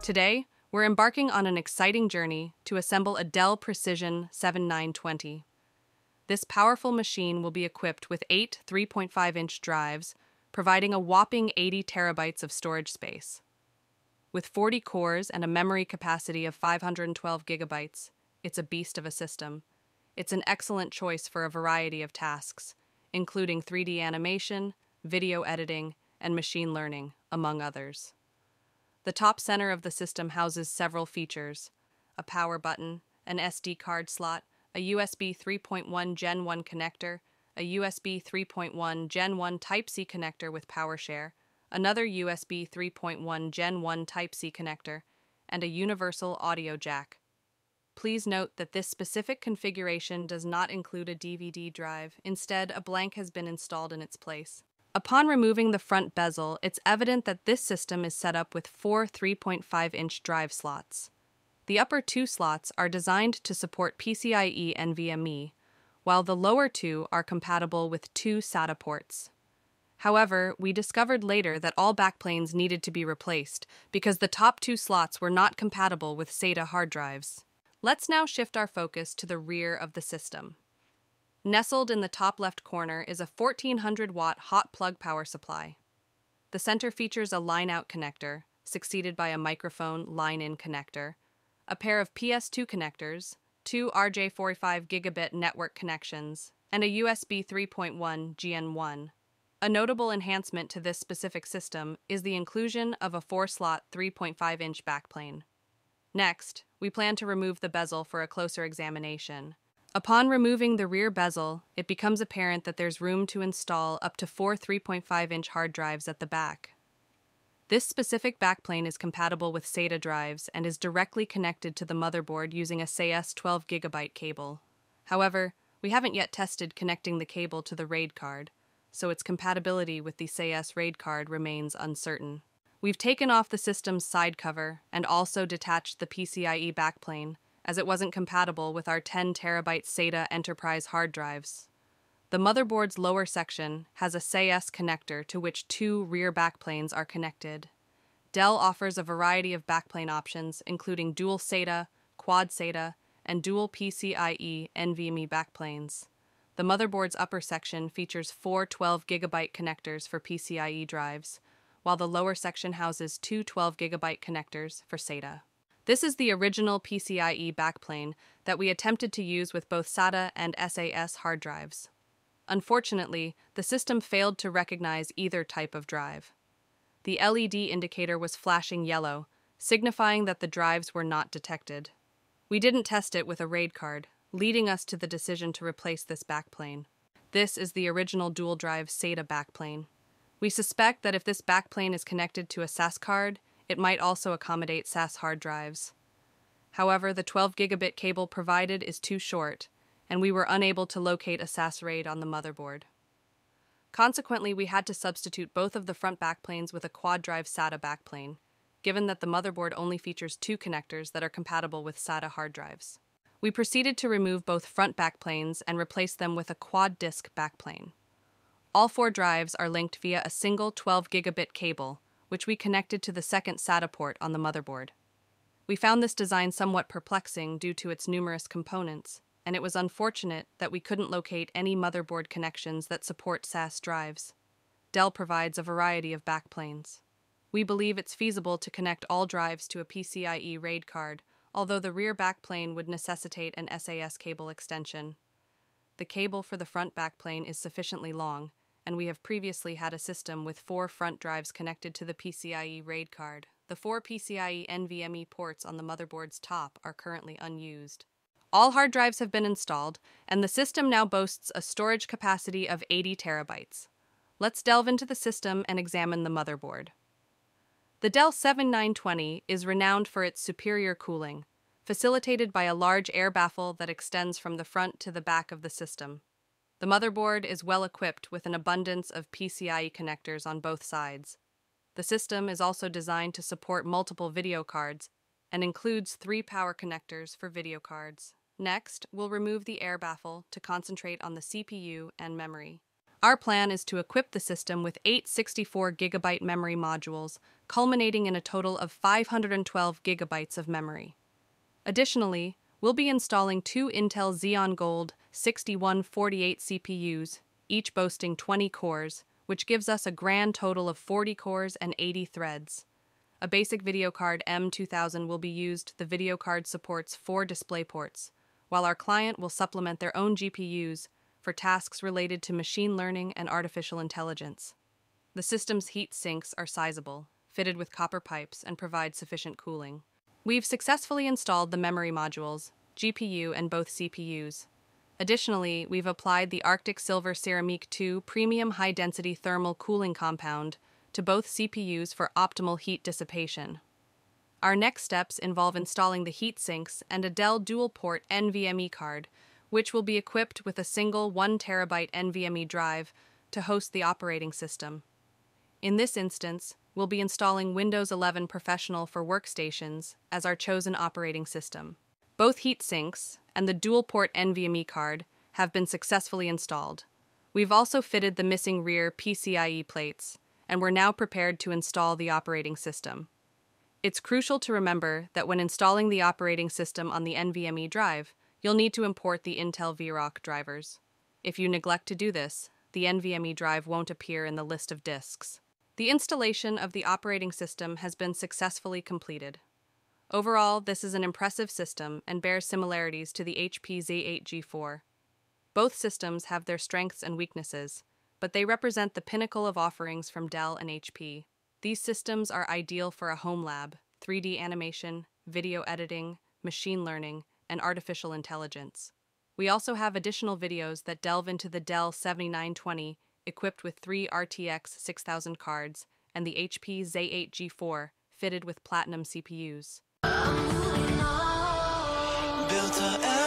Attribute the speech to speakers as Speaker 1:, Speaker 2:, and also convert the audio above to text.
Speaker 1: Today, we're embarking on an exciting journey to assemble a Dell Precision 7920. This powerful machine will be equipped with 8 3.5-inch drives, providing a whopping 80 terabytes of storage space. With 40 cores and a memory capacity of 512 gigabytes, it's a beast of a system. It's an excellent choice for a variety of tasks, including 3D animation, video editing, and machine learning, among others. The top center of the system houses several features: a power button, an SD card slot, a USB 3.1 Gen 1 connector, a USB 3.1 Gen 1 Type-C connector with PowerShare, another USB 3.1 Gen 1 Type-C connector, and a universal audio jack. Please note that this specific configuration does not include a DVD drive. Instead, a blank has been installed in its place. Upon removing the front bezel, it's evident that this system is set up with 4 3.5-inch drive slots. The upper 2 slots are designed to support PCIe and NVMe, while the lower 2 are compatible with 2 SATA ports. However, we discovered later that all backplanes needed to be replaced because the top 2 slots were not compatible with SATA hard drives. Let's now shift our focus to the rear of the system. Nestled in the top left corner is a 1400-watt hot plug power supply. The center features a line-out connector, succeeded by a microphone line-in connector, a pair of PS2 connectors, 2 RJ45 gigabit network connections, and a USB 3.1 Gen1. A notable enhancement to this specific system is the inclusion of a 4-slot 3.5-inch backplane. Next, we plan to remove the bezel for a closer examination. Upon removing the rear bezel, it becomes apparent that there's room to install up to 4 3.5-inch hard drives at the back. This specific backplane is compatible with SATA drives and is directly connected to the motherboard using a SAS 12GB cable. However, we haven't yet tested connecting the cable to the RAID card, so its compatibility with the SAS RAID card remains uncertain. We've taken off the system's side cover and also detached the PCIe backplane, as it wasn't compatible with our 10 terabyte SATA Enterprise hard drives. The motherboard's lower section has a SAS connector to which 2 rear backplanes are connected. Dell offers a variety of backplane options, including dual SATA, quad SATA, and dual PCIe NVMe backplanes. The motherboard's upper section features 4 12GB connectors for PCIe drives, while the lower section houses 2 12GB connectors for SATA. This is the original PCIe backplane that we attempted to use with both SATA and SAS hard drives. Unfortunately, the system failed to recognize either type of drive. The LED indicator was flashing yellow, signifying that the drives were not detected. We didn't test it with a RAID card, leading us to the decision to replace this backplane. This is the original dual-drive SATA backplane. We suspect that if this backplane is connected to a SAS card, it might also accommodate SAS hard drives. However, the 12 gigabit cable provided is too short, and we were unable to locate a SAS RAID on the motherboard. Consequently, we had to substitute both of the front backplanes with a quad-drive SATA backplane, given that the motherboard only features 2 connectors that are compatible with SATA hard drives. We proceeded to remove both front backplanes and replace them with a quad-disk backplane. All 4 drives are linked via a single 12 gigabit cable, which we connected to the second SATA port on the motherboard. We found this design somewhat perplexing due to its numerous components, and it was unfortunate that we couldn't locate any motherboard connections that support SAS drives. Dell provides a variety of backplanes. We believe it's feasible to connect all drives to a PCIe RAID card, although the rear backplane would necessitate an SAS cable extension. The cable for the front backplane is sufficiently long, and we have previously had a system with 4 front drives connected to the PCIe RAID card. The 4 PCIe NVMe ports on the motherboard's top are currently unused. All hard drives have been installed, and the system now boasts a storage capacity of 80 terabytes. Let's delve into the system and examine the motherboard. The Dell 7920 is renowned for its superior cooling, facilitated by a large air baffle that extends from the front to the back of the system. The motherboard is well equipped with an abundance of PCIe connectors on both sides. The system is also designed to support multiple video cards and includes 3 power connectors for video cards. Next, we'll remove the air baffle to concentrate on the CPU and memory. Our plan is to equip the system with 8 64GB memory modules, culminating in a total of 512 gigabytes of memory. Additionally, we'll be installing 2 Intel Xeon Gold 6148 CPUs, each boasting 20 cores, which gives us a grand total of 40 cores and 80 threads. A basic video card M2000 will be used. The video card supports 4 display ports, while our client will supplement their own GPUs for tasks related to machine learning and artificial intelligence. The system's heat sinks are sizable, fitted with copper pipes, and provide sufficient cooling. We've successfully installed the memory modules, GPU, and both CPUs. Additionally, we've applied the Arctic Silver Ceramique 2 premium high-density thermal cooling compound to both CPUs for optimal heat dissipation. Our next steps involve installing the heat sinks and a Dell dual-port NVMe card, which will be equipped with a single 1 TB NVMe drive to host the operating system. In this instance, we'll be installing Windows 11 Professional for workstations as our chosen operating system. Both heat sinks and the dual-port NVMe card have been successfully installed. We've also fitted the missing rear PCIe plates, and we're now prepared to install the operating system. It's crucial to remember that when installing the operating system on the NVMe drive, you'll need to import the Intel VROC drivers. If you neglect to do this, the NVMe drive won't appear in the list of disks. The installation of the operating system has been successfully completed. Overall, this is an impressive system and bears similarities to the HP Z8 G4. Both systems have their strengths and weaknesses, but they represent the pinnacle of offerings from Dell and HP. These systems are ideal for a home lab, 3D animation, video editing, machine learning, and artificial intelligence. We also have additional videos that delve into the Dell 7920, equipped with 3 RTX 6000 cards, and the HP Z8 G4, fitted with platinum CPUs.
Speaker 2: Built a